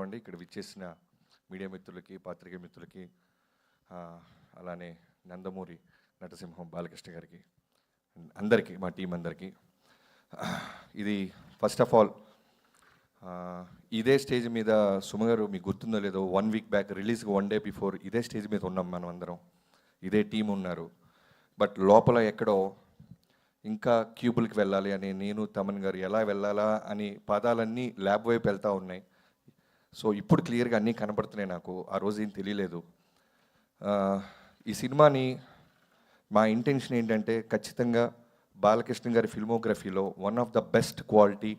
అండి. ఇక్కడ విచ్చేసిన మీడియా మిత్రులకి, పాత్రికేయ మిత్రులకి, అలానే నందమూరి నటసింహం బాలకృష్ణ గారికి, అందరికీ, మా టీం అందరికీ. ఇది ఫస్ట్ ఆఫ్ ఆల్ ఇదే స్టేజ్ మీద సుమ గారు మీకు గుర్తుందో లేదో 1 వీక్ బ్యాక్ రిలీజ్కి 1 డే బిఫోర్ ఇదే స్టేజ్ మీద ఉన్నాం మనం అందరం, ఇదే టీం ఉన్నారు. బట్ లోపల ఎక్కడో ఇంకా క్యూబుల్కి వెళ్ళాలి అని నేను తమన్ గారు ఎలా వెళ్ళాలా అని పాదాలన్నీ ల్యాబ్ వైపు వెళ్తూ ఉన్నాయి. సో ఇప్పుడు క్లియర్గా అన్నీ కనబడుతున్నాయి. నాకు ఆ రోజు ఏం తెలియలేదు. ఈ సినిమాని మా ఇంటెన్షన్ ఏంటంటే ఖచ్చితంగా బాలకృష్ణ గారి ఫిల్మోగ్రఫీలో one of the best quality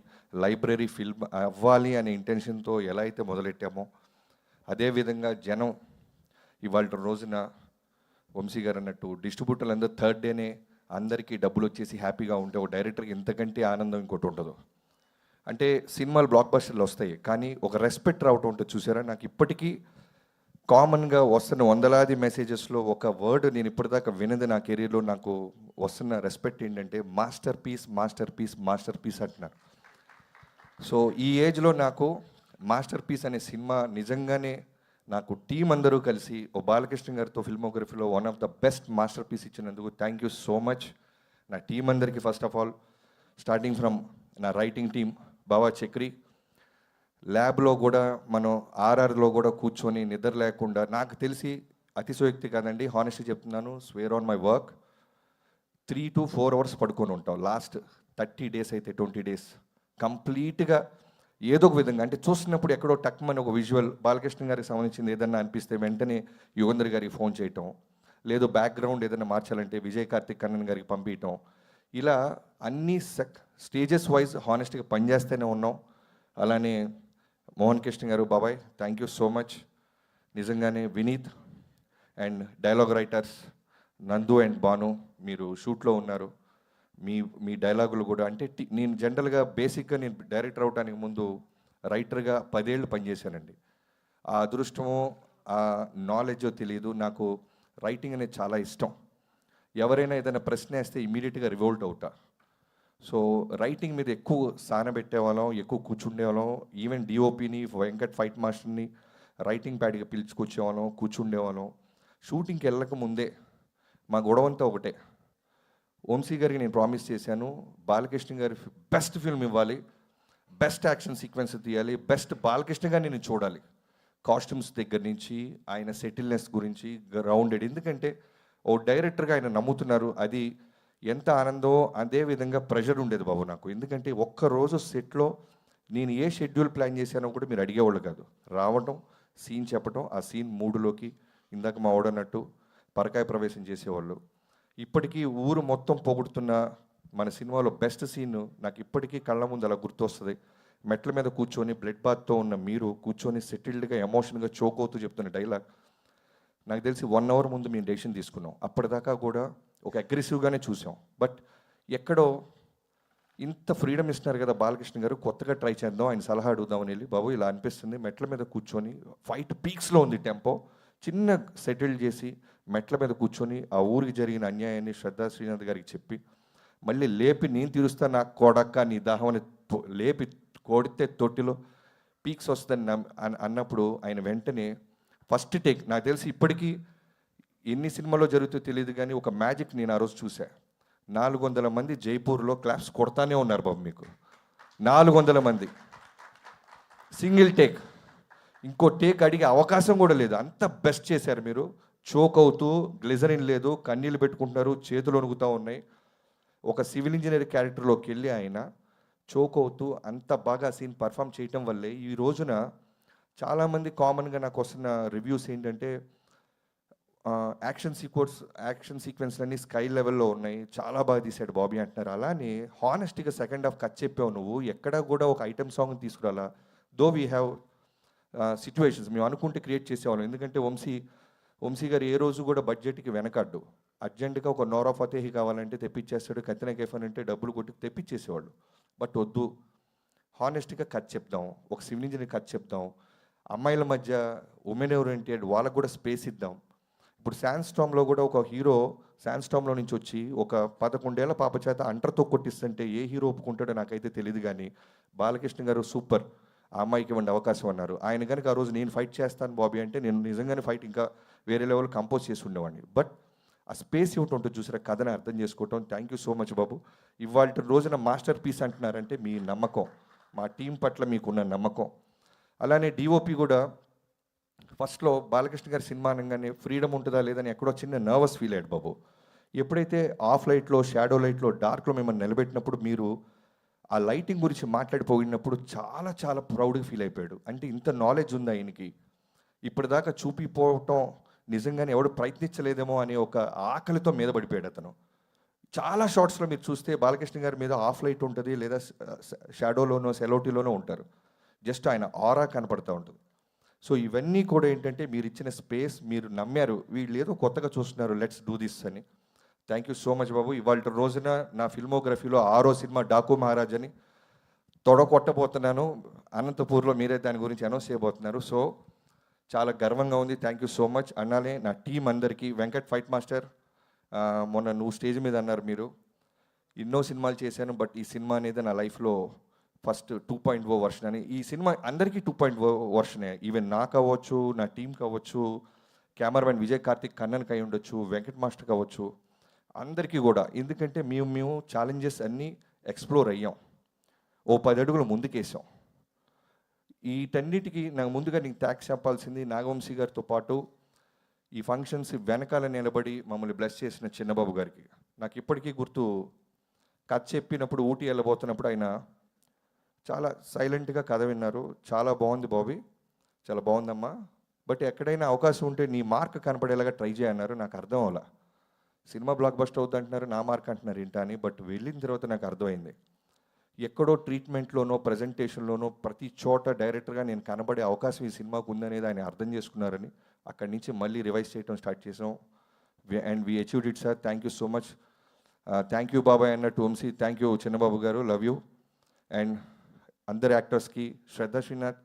library film అవ్వాలి అనే ఇంటెన్షన్తో ఎలా అయితే మొదలెట్టామో అదేవిధంగా జనం ఇవాళ రోజున వంశీ గారు అన్నట్టు డిస్ట్రిబ్యూటర్లు అందరూ థర్డ్ డేనే అందరికీ డబ్బులు వచ్చేసి హ్యాపీగా ఉంటే ఒక డైరెక్టర్కి ఎంతకంటే ఆనందం ఇంకోటి ఉండదు. అంటే సినిమాలు బ్లాక్ బస్టర్లు వస్తాయి, కానీ ఒక రెస్పెక్ట్ రావటం ఉంటుంది చూసారా. నాకు ఇప్పటికీ కామన్గా వస్తున్న వందలాది మెసేజెస్లో ఒక వర్డ్ నేను ఇప్పటిదాకా వినది నా కెరీర్లో నాకు వస్తున్న రెస్పెక్ట్ ఏంటంటే masterpiece, masterpiece, masterpiece అంటున్నారు. సో ఈ ఏజ్లో నాకు మాస్టర్ పీస్ అనే సినిమా నిజంగానే నాకు టీం అందరూ కలిసి ఓ బాలకృష్ణ గారితో ఫిల్మోగ్రఫీలో one of the best masterpiece ఇచ్చినందుకు థ్యాంక్ యూ సో మచ్ నా టీం అందరికీ. First of all starting from నా రైటింగ్ టీం బావా చక్రి, ల్యాబ్లో కూడా మనం ఆర్ఆర్లో కూడా కూర్చొని నిద్ర లేకుండా, నాకు తెలిసి అతిశయోక్తి కాదండి, హానెస్ట్గా చెప్తున్నాను, square on my work 3 to 4 hours పడుకొని ఉంటాం. లాస్ట్ 30 days అయితే 20 days కంప్లీట్గా ఏదో ఒక విధంగా, అంటే చూస్తున్నప్పుడు ఎక్కడో టక్మని ఒక విజువల్ బాలకృష్ణ గారికి సంబంధించింది ఏదన్నా అనిపిస్తే వెంటనే యుగంధర్ గారికి ఫోన్ చేయటం, లేదు బ్యాక్గ్రౌండ్ ఏదైనా మార్చాలంటే విజయ్ కార్తిక్ కన్నన్ గారికి పంపించటం, ఇలా అన్ని స్టేజెస్ వైజ్ హానెస్ట్గా పనిచేస్తూనే ఉన్నాం. అలానే మోహన్ కృష్ణ గారు, బాబాయ్ థ్యాంక్ యూ సో మచ్. నిజంగానే వినీత్ అండ్ డైలాగ్ రైటర్స్ నందు అండ్ బాను, మీరు షూట్లో ఉన్నారు. మీ డైలాగులు కూడా, అంటే నేను జనరల్గా బేసిక్గా నేను డైరెక్టర్ అవడానికి ముందు రైటర్గా 10 ఏళ్ళు పనిచేశానండి. ఆ అదృష్టమో ఆ నాలెడ్జో తెలియదు, నాకు రైటింగ్ అనేది చాలా ఇష్టం. ఎవరైనా ఏదైనా ప్రశ్న వేస్తే ఇమీడియట్గా రివోల్ట్ అవుతా. సో రైటింగ్ మీద ఎక్కువ సానబెట్టేవాళ్ళం, ఎక్కువ కూర్చుండేవాళ్ళం. ఈవెన్ డిఓపిని, వెంకట్ ఫైట్ మాస్టర్ని రైటింగ్ ప్యాడ్గా పిలుచుకొచ్చేవాళ్ళం, కూర్చుండేవాళ్ళం. షూటింగ్కి వెళ్ళక ముందే మా గొడవంతా ఒకటే, వంశీ గారికి నేను ప్రామిస్ చేశాను, బాలకృష్ణ గారి బెస్ట్ ఫిల్మ్ ఇవ్వాలి, బెస్ట్ యాక్షన్ సీక్వెన్స్ తీయాలి, బెస్ట్ బాలకృష్ణ గారిని నేను చూడాలి. కాస్ట్యూమ్స్ దగ్గర నుంచి ఆయన సెటిల్నెస్ గురించి గ్రౌండెడ్, ఎందుకంటే ఓ డైరెక్టర్గా ఆయన నమ్ముతున్నారు, అది ఎంత ఆనందో అదే విధంగా ప్రెషర్ ఉండేది బాబు నాకు. ఎందుకంటే ఒక్కరోజు సెట్లో నేను ఏ షెడ్యూల్ ప్లాన్ చేశానో కూడా మీరు అడిగేవాళ్ళు కాదు. రావటం, సీన్ చెప్పటం, ఆ సీన్ మూడులోకి ఇందాక మా ఓడన్నట్టు పరకాయ ప్రవేశం చేసేవాళ్ళు. ఇప్పటికీ ఊరు మొత్తం పొగుడుతున్న మన సినిమాలో బెస్ట్ సీన్ నాకు ఇప్పటికీ కళ్ళ ముందు అలా గుర్తొస్తుంది. మెట్ల మీద కూర్చొని బ్లడ్ బాత్తో ఉన్న మీరు కూర్చొని సెటిల్డ్గా ఎమోషన్గా చోక్ అవుతూ చెప్తున్న డైలాగ్, నాకు తెలిసి 1 hour ముందు మేము డెసిషన్ తీసుకున్నాం. అప్పటిదాకా కూడా ఒక అగ్రెసివ్గానే చూసాం. బట్ ఎక్కడో ఇంత ఫ్రీడమ్ ఇస్తున్నారు కదా బాలకృష్ణ గారు, కొత్తగా ట్రై చేద్దాం, ఆయన సలహా అడుగుదామని వెళ్ళి, బాబు ఇలా అనిపిస్తుంది, మెట్ల మీద కూర్చొని ఫైట్ పీక్స్లో ఉంది టెంపో, చిన్న సెటిల్ చేసి మెట్ల మీద కూర్చొని ఆ ఊరికి జరిగిన అన్యాయాన్ని శ్రద్ధా శ్రీనాథ్ గారికి చెప్పి మళ్ళీ లేపి నేను తీరుస్తా నా కొడక్క నీ దాహమని లేపి కొడితే తొట్టిలో పీక్స్ వస్తుందని అన్నప్పుడు ఆయన వెంటనే ఫస్ట్ టేక్, నాకు తెలిసి ఇప్పటికీ ఎన్ని సినిమాలో జరుగుతుందో తెలియదు కానీ ఒక మ్యాజిక్ నేను ఆ రోజు చూసా. 400 మంది జైపూర్లో క్లాప్స్ కొడతానే ఉన్నారు బాబు. మీకు 400 మంది సింగిల్ టేక్, ఇంకో టేక్ అడిగే అవకాశం కూడా లేదు, అంత బెస్ట్ చేశారు మీరు. చోక్ అవుతూ, గ్లిజరిన్ లేదు, కన్నీళ్ళు పెట్టుకుంటున్నారు, చేతులు వణుకుతూ ఉన్నాయి. ఒక సివిల్ ఇంజనీర్ క్యారెక్టర్లోకి వెళ్ళి ఆయన చోక్ అవుతూ అంత బాగా సీన్ పర్ఫామ్ చేయటం వల్లే ఈ రోజున చాలామంది కామన్గా నాకు వస్తున్న రివ్యూస్ ఏంటంటే యాక్షన్ సీక్వెన్స్లన్నీ స్కై లెవెల్లో ఉన్నాయి, చాలా బాగా తీసాడు బాబీ అంటున్నారు. అలానే హానెస్ట్గా సెకండ్ హాఫ్ కట్ చెప్పావు నువ్వు, ఎక్కడా కూడా ఒక ఐటమ్ సాంగ్ తీసుకురాలా. దో వీ హ్యావ్ సిచ్యువేషన్స్ మేము అనుకుంటే క్రియేట్ చేసేవాళ్ళం. ఎందుకంటే వంశీ గారు ఏ రోజు కూడా బడ్జెట్కి వెనకడ్డు, అర్జెంటుగా ఒక నోరా ఫతేహి కావాలంటే తెప్పించేస్తాడు, కత్తినా కేఫన్ అంటే డబ్బులు కొట్టి తెప్పించేసేవాళ్ళు. బట్ వద్దు, హానెస్ట్గా కథ చెప్దాం, ఒక సివిల్ ఇంజనీర్ కథ చెప్దాం, అమ్మాయిల మధ్య ఉమెన్ ఓరియంటెడ్ వాళ్ళకు కూడా స్పేస్ ఇద్దాం. ఇప్పుడు శాండ్ స్టామ్లో కూడా ఒక హీరో శాండ్ స్టామ్లో నుంచి వచ్చి ఒక 11 ఏళ్ల పాప చేత అంటర్తో కొట్టిస్తుంటే ఏ హీరో ఒప్పుకుంటాడో నాకైతే తెలియదు. కానీ బాలకృష్ణ గారు సూపర్, ఆ అమ్మాయికి ఇవ్వండి అవకాశం అన్నారు. ఆయన కనుక ఆ రోజు నేను ఫైట్ చేస్తాను బాబీ అంటే నేను నిజంగానే ఫైట్ ఇంకా వేరే లెవెల్ కంపోజ్ చేసి ఉండేవాడిని. బట్ ఆ స్పేస్ ఇవ్వటం ఉంటుంది చూసారా, కథని అర్థం చేసుకోవటం. థ్యాంక్ యూ సో మచ్ బాబు. ఇవాళ రోజున మాస్టర్ పీస్ అంటున్నారంటే మీ నమ్మకం, మా టీం పట్ల మీకున్న నమ్మకం. అలానే డిఓపి కూడా ఫస్ట్లో బాలకృష్ణ గారి సినిమా అనగానే ఫ్రీడమ్ ఉంటుందా లేదని ఎక్కడో చిన్న నర్వస్ ఫీల్ అయ్యాడు బాబు. ఎప్పుడైతే ఆఫ్ లైట్లో, షాడో లైట్లో, డార్క్లో మిమ్మల్ని నిలబెట్టినప్పుడు మీరు ఆ లైటింగ్ గురించి మాట్లాడిపోయినప్పుడు చాలా చాలా ప్రౌడ్గా ఫీల్ అయిపోయాడు. అంటే ఇంత నాలెడ్జ్ ఉంది ఆయనకి, ఇప్పటిదాకా చూపిపోవటం నిజంగానే ఎవడు ప్రయత్నించలేదేమో అనే ఒక ఆకలితో మీద పడిపోయాడు అతను. చాలా షార్ట్స్లో మీరు చూస్తే బాలకృష్ణ గారి మీద ఆఫ్ లైట్ ఉంటుంది, లేదా షాడోలోనో సెలోటీలోనో ఉంటారు. జస్ట్ ఆయన ఆరా కనపడుతూ ఉంటుంది. సో ఇవన్నీ కూడా ఏంటంటే మీరు ఇచ్చిన స్పేస్, మీరు నమ్మారు, వీళ్ళు ఏదో కొత్తగా చూస్తున్నారు, లెట్స్ డూ దిస్ అని. థ్యాంక్ యూ సో మచ్ బాబు. ఇవాళ రోజున నా ఫిల్మోగ్రఫీలో 6వ సినిమా డాకు మహారాజ్ అని తొడగొట్టబోతున్నాను. అనంతపూర్లో మీరే దాని గురించి అనౌన్స్ చేయబోతున్నారు. సో చాలా గర్వంగా ఉంది. Thank you so much. అన్నాలే నా టీం అందరికీ, వెంకట్ ఫైట్ మాస్టర్, మొన్న నువ్వు స్టేజ్ మీద అన్నారు, మీరు ఎన్నో సినిమాలు చేశాను బట్ ఈ సినిమా అనేది నా లైఫ్లో ఫస్ట్ 2.0 వర్షన్ అని. ఈ సినిమా అందరికీ 2.0 వర్షనే. ఈవెన్ నాకు అవ్వచ్చు, నా టీం కావచ్చు, కెమెరామెన్ విజయ్ కార్తిక్ కన్నన్కి అయి ఉండొచ్చు, వెంకట్ మాస్టర్ కావచ్చు, అందరికీ కూడా. ఎందుకంటే మేము ఛాలెంజెస్ అన్నీ ఎక్స్ప్లోర్ అయ్యాం, ఓ 10 అడుగులు ముందుకేసాం. వీటన్నిటికీ నాకు ముందుగా నీకు థ్యాంక్స్ చెప్పాల్సింది నాగవంశీ గారితో పాటు ఈ ఫంక్షన్స్ వెనకాల నిలబడి మమ్మల్ని బ్లెస్ చేసిన చిన్నబాబు గారికి. నాకు ఇప్పటికీ గుర్తు, కథ చెప్పినప్పుడు ఊటీ వెళ్ళబోతున్నప్పుడు ఆయన చాలా సైలెంట్గా కథ విన్నారు. చాలా బాగుంది బాబీ, చాలా బాగుందమ్మా, బట్ ఎక్కడైనా అవకాశం ఉంటే నీ మార్క్ కనపడేలాగా ట్రై చేయన్నారు. నాకు అర్థం అవ్వాల, సినిమా బ్లాక్ బస్టర్ అవుతుంది అంటున్నారు, నా మార్క్ అంటున్నారు ఏంటా అని. బట్ వెళ్ళిన తర్వాత నాకు అర్థమైంది, ఎక్కడో ట్రీట్మెంట్లోనో ప్రజెంటేషన్లోనో ప్రతి చోట డైరెక్టర్గా నేను కనబడే అవకాశం ఈ సినిమాకు ఉందనేది ఆయన అర్థం చేసుకున్నారని అక్కడి నుంచి మళ్ళీ రివైజ్ చేయడం స్టార్ట్ చేసాం. And we achieved it sir. Thank you so much. Thank you బాబాయ్ అన్నట్టు వంశీ, థ్యాంక్ యూ చిన్నబాబు గారు, లవ్ యూ. అండ్ అందరు యాక్టర్స్కి, శ్రద్ధ శ్రీనాథ్,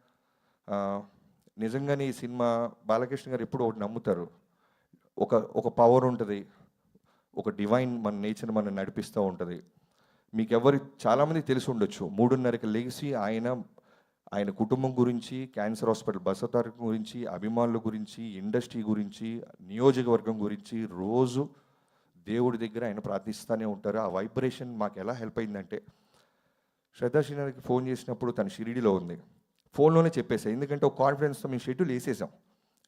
నిజంగానే ఈ సినిమా బాలకృష్ణ గారు ఎప్పుడు ఒకటి నమ్ముతారు, ఒక పవర్ ఉంటుంది, ఒక డివైన్ మన నేచర్ మనం నడిపిస్తూ ఉంటుంది. మీకు ఎవరు చాలామంది తెలిసి ఉండొచ్చు, 3:30కి లేచి ఆయన కుటుంబం గురించి, క్యాన్సర్ హాస్పిటల్ బసవతార గురించి, అభిమానుల గురించి, ఇండస్ట్రీ గురించి, నియోజకవర్గం గురించి రోజు దేవుడి దగ్గర ఆయన ప్రార్థిస్తూనే ఉంటారు. ఆ వైబ్రేషన్ మాకు ఎలా హెల్ప్ అయిందంటే, శ్రద్ధా శ్రీనాథ్కి ఫోన్ చేసినప్పుడు తను షిరిడిలో ఉంది, ఫోన్లోనే చెప్పేసాం. ఎందుకంటే ఒక కాన్ఫిడెన్స్తో మేము షెడ్యూల్ వేసేసాం,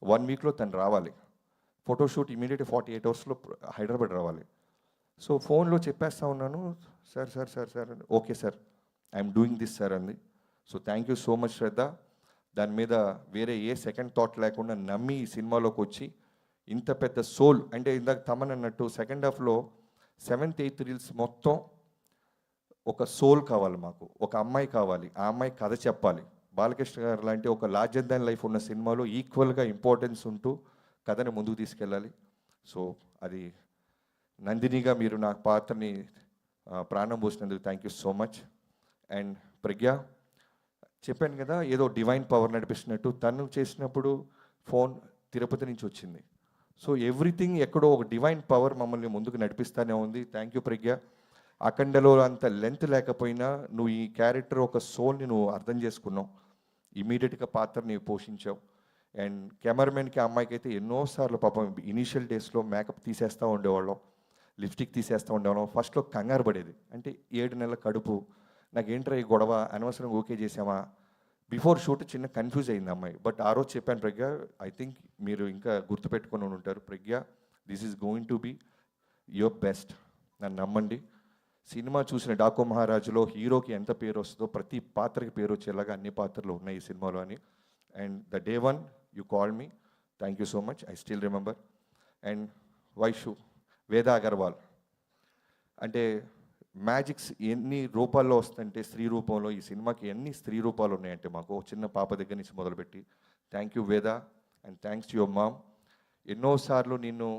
1 వీక్లో తను రావాలి, ఫోటోషూట్ ఇమీడియట్ 48 అవర్స్లో హైదరాబాద్ రావాలి. సో ఫోన్లో చెప్పేస్తా ఉన్నాను, sir sir sir sir okay sir, I'm doing this sir అంది. So thank you so much Shraddha. దాని మీద వేరే ఏ సెకండ్ థాట్ లేకుండా నమ్మి ఈ సినిమాలోకి వచ్చి ఇంత పెద్ద సోల్, అంటే ఇందాక తమన్ అన్నట్టు సెకండ్ హాఫ్లో 7th 8th రీల్స్ మొత్తం ఒక సోల్ కావాలి మాకు, ఒక అమ్మాయి కావాలి, ఆ అమ్మాయి కథ చెప్పాలి. బాలకృష్ణ గారు లాంటి ఒక లార్జర్ దాన్ లైఫ్ ఉన్న సినిమాలో ఈక్వల్గా ఇంపార్టెన్స్ ఉంటూ కథని ముందుకు తీసుకెళ్ళాలి. సో అది నందినిగా మీరు నా పాత్రని ప్రాణం పోసినందుకు thank you so much. And Pragya, చెప్పాను కదా ఏదో డివైన్ పవర్ నడిపిస్తున్నట్టు, తను చేసినప్పుడు ఫోన్ తిరుపతి నుంచి వచ్చింది. సో ఎవ్రీథింగ్ ఎక్కడో ఒక డివైన్ పవర్ మమ్మల్ని ముందుకు నడిపిస్తూనే ఉంది. థ్యాంక్ యూ ప్రజ్ఞ. అఖండలో అంత లెంత్ లేకపోయినా నువ్వు ఈ క్యారెక్టర్ ఒక సోల్ని నువ్వు అర్థం చేసుకున్నావు, ఇమీడియట్గా పాత్రని పోషించావు. అండ్ కెమెరామెన్కి అమ్మాయికి అయితే ఎన్నోసార్లు పాపం ఇనీషియల్ డేస్లో మేకప్ తీసేస్తూ ఉండేవాళ్ళం, లిప్స్టిక్ తీసేస్తూ ఉండేవాళ్ళం. ఫస్ట్లో కంగారు పడేది, అంటే 7 నెలల కడుపు, నాకేంట్రా ఈ గొడవ, అనవసరంగా ఓకే చేసామా, బిఫోర్ షూట్ చిన్న కన్ఫ్యూజ్ అయింది అమ్మాయి. బట్ ఆ రోజు చెప్పాను, ప్రజ్ఞ ఐ థింక్ మీరు ఇంకా గుర్తుపెట్టుకొని ఉంటారు, Pragya this is going to be your best, నన్ను నమ్మండి. సినిమా చూసిన డాకు మహారాజులో హీరోకి ఎంత పేరు వస్తుందో ప్రతి పాత్రకి పేరు వచ్చేలాగా అన్ని పాత్రలు ఉన్నాయి ఈ సినిమాలో అని. And the day 1 you call me, thank you so much, I still remember. And Vaishu, వేద అగర్వాల్, అంటే మ్యాజిక్స్ ఎన్ని రూపాల్లో వస్తుందంటే స్త్రీ రూపంలో, ఈ సినిమాకి ఎన్ని స్త్రీ రూపాలు ఉన్నాయంటే మాకు చిన్న పాప దగ్గర నుంచి మొదలుపెట్టి. థ్యాంక్ యూ వేద, and thanks to your mom. ఎన్నోసార్లు నిన్ను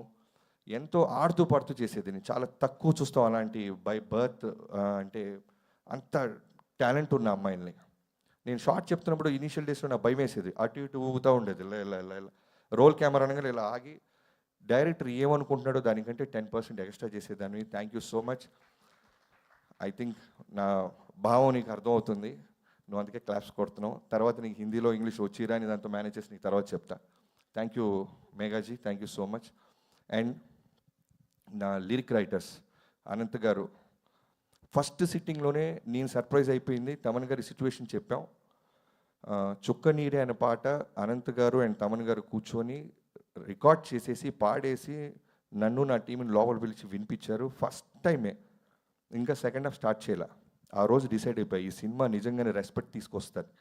ఎంతో ఆడుతూ పాడుతూ చేసేది, నేను చాలా తక్కువ చూస్తాం అలాంటి బై బర్త్, అంటే అంత టాలెంట్ ఉన్న అమ్మాయిల్ని. నేను షార్ట్ చెప్తున్నప్పుడు ఇనీషియల్ డేస్లో నాకు భయం వేసేది, అటు ఇటు ఊగుతూ ఉండేది, ఇలా ఇలా ఇలా ఇలా రోల్ కెమెరా అనగానే ఇలా ఆగి డైరెక్టర్ ఏమనుకుంటున్నాడో దానికంటే 10% ఎక్స్ట్రా చేసేదాన్ని. Thank you so much. I think నా భావం నీకు అర్థమవుతుంది. నువ్వు అందుకే క్లాప్స్ కొడుతున్నావు. తర్వాత నీకు హిందీలో ఇంగ్లీష్ వచ్చిరా అని దాంతో మేనేజ్ చేసి నీకు తర్వాత చెప్తా. Thank you Meghaji, thank you so much. And నా లిరిక్ రైటర్స్ అనంత్ గారు, ఫస్ట్ సిట్టింగ్లోనే నేను సర్ప్రైజ్ అయిపోయింది. తమన్ గారి సిచ్యువేషన్ చెప్పాం. చుక్క నీరే అనే పాట అనంత్ గారు అండ్ తమన్ గారు కూర్చొని రికార్డ్ చేసేసి పాడేసి నన్ను నా టీంని లోపల పిలిచి వినిపించారు. ఫస్ట్ టైమే, ఇంకా సెకండ్ హాఫ్ స్టార్ట్ చేయాల. ఆ రోజు డిసైడ్ అయిపోయి ఈ సినిమా నిజంగానే రెస్పెక్ట్ తీసుకొస్తుంది.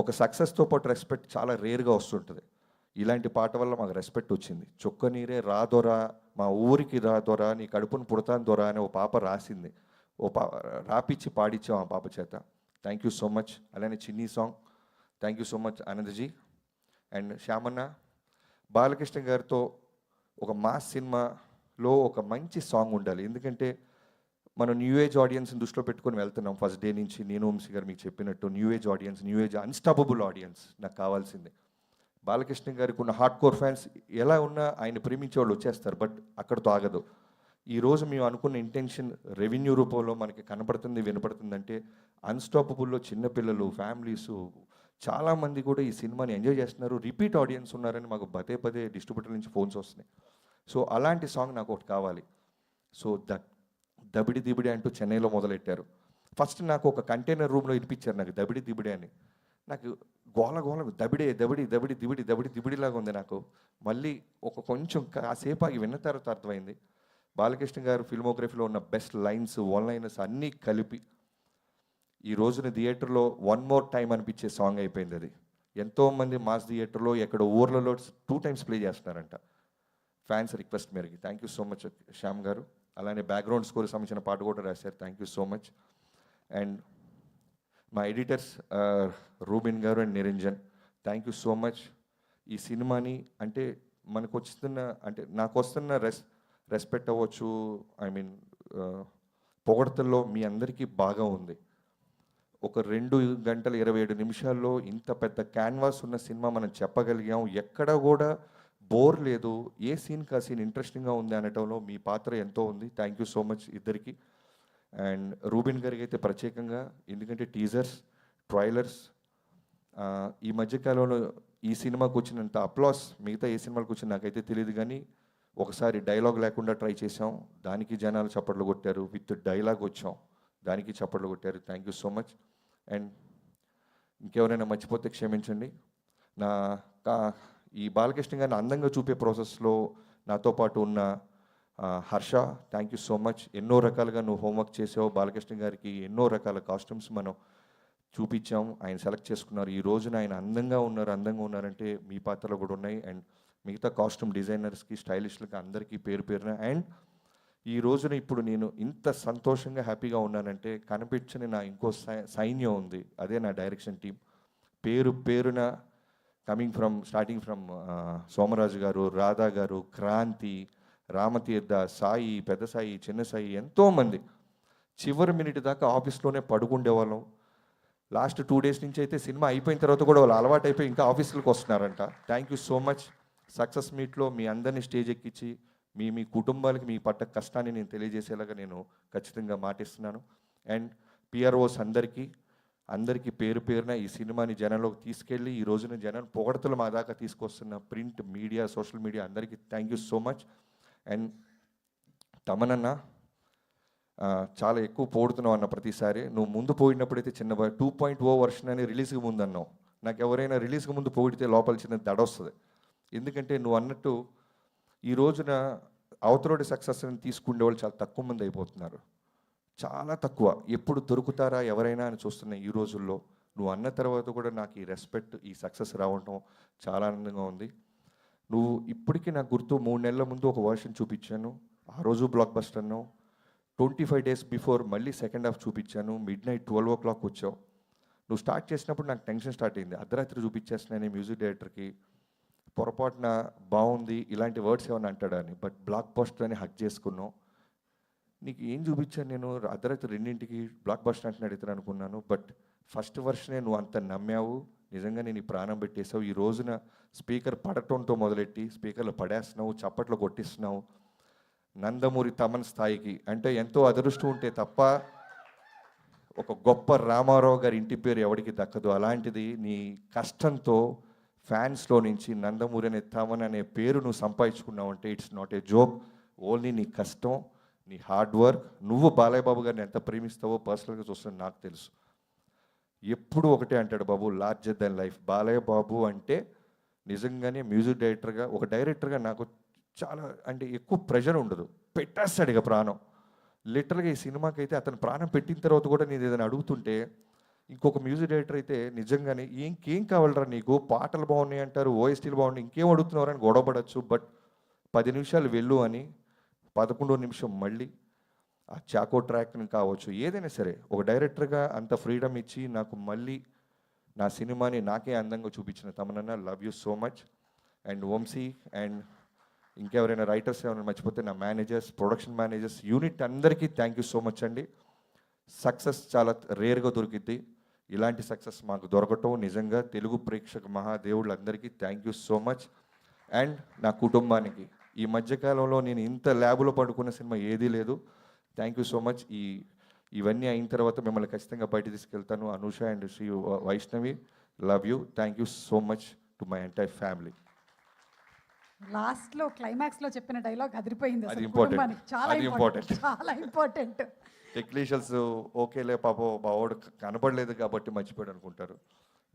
ఒక సక్సెస్తో పాటు రెస్పెక్ట్ చాలా రేర్గా వస్తుంటుంది. ఇలాంటి పాట వల్ల మాకు రెస్పెక్ట్ వచ్చింది. చుక్క నీరే రాదొరా, మా ఊరికి రాదొరా, నీ కడుపును పుడతాను దొరా అని ఓ పాప రాసింది. రాపిచ్చి పాడిచ్చాం ఆ పాప చేత. Thank you so much. అలానే చిన్ని song, thank you so much Anandji. And శ్యామన్న, బాలకృష్ణ గారితో ఒక మాస్ సినిమాలో ఒక మంచి సాంగ్ ఉండాలి. ఎందుకంటే మనం న్యూ ఏజ్ ఆడియన్స్ని దృష్టిలో పెట్టుకొని వెళ్తున్నాం. ఫస్ట్ డే నుంచి నేను వంశీ గారు మీకు చెప్పినట్టు new age audience, new age unstoppable audience నాకు కావాల్సిందే. బాలకృష్ణ గారికి ఉన్న హార్డ్ కోర్ ఫ్యాన్స్ ఎలా ఉన్నా ఆయన ప్రేమించే వాళ్ళు వచ్చేస్తారు. బట్ అక్కడితో ఆగదు. ఈరోజు మేము అనుకున్న ఇంటెన్షన్ రెవెన్యూ రూపంలో మనకి కనపడుతుంది, వినపడుతుందంటే అన్స్టాపబుల్లో చిన్నపిల్లలు, ఫ్యామిలీసు చాలామంది కూడా ఈ సినిమాని ఎంజాయ్ చేస్తున్నారు. రిపీట్ ఆడియన్స్ ఉన్నారని మాకు పదే పదే డిస్ట్రిబ్యూటర్ నుంచి ఫోన్స్ వస్తున్నాయి. సో అలాంటి సాంగ్ నాకు ఒకటి కావాలి. సో దబిడి దిబిడి అంటూ చెన్నైలో మొదలెట్టారు. ఫస్ట్ నాకు ఒక కంటైనర్ రూమ్లో ఇనిపించారు నాకు దబిడి దిబిడి అని. నాకు గోల దబిడే దబిడి దబిడి దిబిడి దబిడి దిబిడిలాగా ఉంది నాకు. మళ్ళీ ఒక కొంచెం కాసేపు ఆగి విన్న తర్వాత అర్థమైంది బాలకృష్ణ గారు ఫిల్మోగ్రఫీలో ఉన్న బెస్ట్ లైన్స్, వన్ లైనర్స్ అన్నీ కలిపి ఈ రోజున థియేటర్లో వన్ మోర్ టైం అనిపించే సాంగ్ అయిపోయింది అది. ఎంతోమంది మాస్ థియేటర్లో ఎక్కడ ఊర్లలో 2 times ప్లే చేస్తున్నారంట ఫ్యాన్స్ రిక్వెస్ట్ మేరకి. Thank you so much Shyam గారు. అలానే బ్యాక్గ్రౌండ్ స్కోర్ సంబంధించిన పాట కూడా రాశారు. Thank you so much. And మా ఎడిటర్స్ రూబిన్ గారు and Niranjan, thank you so much. ఈ సినిమాని అంటే మనకు వస్తున్న, అంటే నాకు వస్తున్న రెస్పెక్ట్ అవ్వచ్చు, ఐ మీన్ పొగడతల్లో మీ అందరికీ బాగా ఉంది. ఒక 2 గంటల 27 నిమిషాల్లో ఇంత పెద్ద క్యాన్వాస్ ఉన్న సినిమా మనం చెప్పగలిగాం. ఎక్కడ కూడా బోర్ లేదు. ఏ సీన్కి ఆ సీన్ ఇంట్రెస్టింగ్గా ఉంది అనటంలో మీ పాత్ర ఎంతో ఉంది. థ్యాంక్ యూ సో మచ్ ఇద్దరికి. అండ్ రూబిన్ గారికి అయితే ప్రత్యేకంగా, ఎందుకంటే టీజర్స్, ట్రైలర్స్ ఈ మధ్యకాలంలో ఈ సినిమాకు వచ్చినంత అప్లాస్ మిగతా ఏ సినిమాలకు వచ్చిన నాకైతే తెలియదు. కానీ ఒకసారి డైలాగ్ లేకుండా ట్రై చేసాం, దానికి జనాలు చప్పట్లు కొట్టారు. విత్ డైలాగ్ వచ్చాం, దానికి చప్పట్లు కొట్టారు. Thank you so much. And ఇంకెవరైనా మర్చిపోతే క్షమించండి. ఈ బాలకృష్ణ గారిని అందంగా చూపే ప్రాసెస్లో నాతో పాటు ఉన్న Harsha, thank you so much. ఎన్నో రకాలుగా నువ్వు హోంవర్క్ చేసావు. బాలకృష్ణ గారికి ఎన్నో రకాల కాస్ట్యూమ్స్ మనం చూపించాం, ఆయన సెలెక్ట్ చేసుకున్నారు. ఈ రోజున ఆయన అందంగా ఉన్నారంటే మీ పాత్రలో కూడా ఉన్నాయి. అండ్ మిగతా కాస్ట్యూమ్ డిజైనర్స్కి, స్టైలిస్టులకి అందరికీ పేరు పేరున. అండ్ ఈ రోజున ఇప్పుడు నేను ఇంత సంతోషంగా హ్యాపీగా ఉన్నానంటే కనిపించని నా ఇంకో సైన్యం ఉంది, అదే నా డైరెక్షన్ టీం. పేరున స్టార్టింగ్ ఫ్రమ్ సోమరాజు గారు, రాధా గారు, క్రాంతి, రామతీర్థ, సాయి, పెద్ద సాయి, చిన్న సాయి, ఎంతోమంది చివరి మినిట్ దాకా ఆఫీస్లోనే పడుకుండేవాళ్ళం. లాస్ట్ 2 days నుంచి అయితే సినిమా అయిపోయిన తర్వాత కూడా వాళ్ళు అలవాటు అయిపోయి ఇంకా ఆఫీసులకు వస్తున్నారంట. Thank you so much. Success మీట్లో మీ అందరినీ స్టేజ్ ఎక్కించి మీ కుటుంబాలకి మీ పట్ట కష్టాన్ని నేను తెలియజేసేలాగా నేను ఖచ్చితంగా మాటిస్తున్నాను. అండ్ పిఆర్ఓస్ అందరికీ పేరున ఈ సినిమాని జనంలోకి తీసుకెళ్ళి ఈ రోజున జనం పొగడతలు మా దాకా తీసుకొస్తున్న ప్రింట్ మీడియా, సోషల్ మీడియా అందరికీ thank you so much. And తమనన్న, చాలా ఎక్కువ పోడుతున్నావు అన్న ప్రతిసారి. నువ్వు ముందు పోయినప్పుడైతే చిన్న 2.0 వర్షన్ అని రిలీజ్కి ముందు అన్నావు. నాకు ఎవరైనా రిలీజ్కి ముందు పోగిడితే లోపల చిన్న దడ వస్తుంది. ఎందుకంటే నువ్వు అన్నట్టు ఈ రోజున అవతలోడి సక్సెస్ని తీసుకునే వాళ్ళు చాలా తక్కువ మంది అయిపోతున్నారు, చాలా తక్కువ. ఎప్పుడు దొరుకుతారా ఎవరైనా అని చూస్తున్నాయి ఈ రోజుల్లో. నువ్వు అన్న తర్వాత కూడా నాకు ఈ రెస్పెక్ట్, ఈ సక్సెస్ రావటం చాలా ఆనందంగా ఉంది. నువ్వు ఇప్పటికీ నాకు గుర్తు 3 నెలల ముందు ఒక వర్షన్ చూపించాను, ఆ రోజు బ్లాక్ బస్టర్ అన్నావు. 25 days బిఫోర్ మళ్ళీ సెకండ్ హాఫ్ చూపించాను, midnight 12 o'clock వచ్చావు. నువ్వు స్టార్ట్ చేసినప్పుడు నాకు టెన్షన్ స్టార్ట్ అయింది. అర్ధరాత్రి చూపించేస్తున్నాను మ్యూజిక్ డైరెక్టర్కి, పొరపాటున బాగుంది ఇలాంటి వర్డ్స్ ఏమైనా అంటాడని. బట్ బ్లాక్ బస్టర్ అని హక్ చేసుకున్నావు. నీకు ఏం చూపించాను నేను? అర్ధరాత్రి 2ంటికి బ్లాక్ బస్టర్ అంటే అడుగుతాను అనుకున్నాను. బట్ ఫస్ట్ వర్షనే నువ్వు అంత నమ్మావు. నిజంగా నేను ఈ ప్రాణం పెట్టేసావు. ఈ రోజున స్పీకర్ పడటంతో మొదలెట్టి స్పీకర్లు పడేస్తున్నావు, చప్పట్లు కొట్టిస్తున్నావు. నందమూరి తమన్ స్థాయికి అంటే ఎంతో అదృష్టం ఉంటే తప్ప ఒక గొప్ప రామారావు గారి ఇంటి పేరు ఎవరికి దక్కదు. అలాంటిది నీ కష్టంతో ఫ్యాన్స్లో నుంచి నందమూరి అనే తమన్ అనే పేరు నువ్వు సంపాదించుకున్నావు అంటే it's not a joke. Only నీ కష్టం, నీ హార్డ్ వర్క్. నువ్వు బాలయ్య బాబు గారిని ఎంత ప్రేమిస్తావో పర్సనల్గా చూస్తున్నా నాకు తెలుసు. ఎప్పుడు ఒకటే అంటాడు బాబు, larger than life. Balayya Babu అంటే నిజంగానే మ్యూజిక్ డైరెక్టర్గా, ఒక డైరెక్టర్గా నాకు చాలా అంటే ఎక్కువ ప్రెషర్ ఉండదు. పెట్టేస్తాడు ఇక ప్రాణం. లిటరల్గా ఈ సినిమాకి అయితే అతను ప్రాణం పెట్టిన తర్వాత కూడా నేను ఏదైనా అడుగుతుంటే, ఇంకొక మ్యూజిక్ డైరెక్టర్ అయితే నిజంగానే ఇంకేం కావాలరా నీకు, పాటలు బాగున్నాయి అంటారు, ఓఎస్టీలు బాగున్నాయి, ఇంకేం అడుగుతున్నారు అని గొడవపడచ్చు. బట్ 10 నిమిషాలు వెళ్ళు అని 11వ నిమిషం మళ్ళీ ఆ చాకో ట్రాక్ని కావచ్చు, ఏదైనా సరే ఒక డైరెక్టర్గా అంత ఫ్రీడమ్ ఇచ్చి నాకు మళ్ళీ నా సినిమాని నాకే అందంగా చూపించిన తమనన్న, love you so much. And Vamshi and ఇంకెవరైనా రైటర్స్ ఏమైనా మర్చిపోతే నా మేనేజర్స్, ప్రొడక్షన్ మేనేజర్స్, యూనిట్ అందరికీ థ్యాంక్ యూ సో మచ్ అండి. సక్సెస్ చాలా రేర్గా దొరికిద్ది. ఇలాంటి సక్సెస్ మాకు దొరకటం నిజంగా తెలుగు ప్రేక్షక మహాదేవుళ్ళందరికీ thank you so much. And నా కుటుంబానికి ఈ మధ్యకాలంలో నేను ఇంత ల్యాబ్లో పడుకున్న సినిమా ఏదీ లేదు. Thank you so much. ఇవన్నీ అయిన తర్వాత మిమ్మల్ని ఖచ్చితంగా బయట తీసుకెళ్తాను. Anusha and Sri Vaishnavi, love you. Thank you so much to my entire family. లాస్ట్లో క్లైమాక్స్లో చెప్పిన డైలాగ్ అదిరిపోయింది. అది అసలు ఇంపార్టెంట్, కుటుంబానికి చాలా అది ఇంపార్టెంట్, ఇంపార్టెంట్. చాలా ఇంపార్టెంట్. టెక్నీషియన్స్ ఓకేలే పాపం బావోడు కనపడలేదు కాబట్టి మర్చిపోయాడు అనుకుంటారు.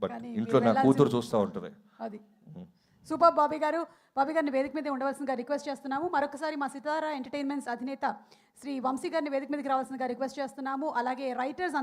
బట్ కానీ ఇంట్లో మీరు నా వెళ్ళాల్సింది. కూతురు చూస్తూ ఉంటుంది. అది సూపర్. బాబీ గారిని వేదిక మీద ఉండవలసిందిగా రిక్వెస్ట్ చేస్తున్నాము. మరొకసారి మా సితారా ఎంటర్టైన్మెంట్స్ అధినేత శ్రీ వంశీ గారిని వేదిక మీదకి రావాల్సిందిగా రిక్వెస్ట్ చేస్తున్నాము. అలాగే రైటర్స్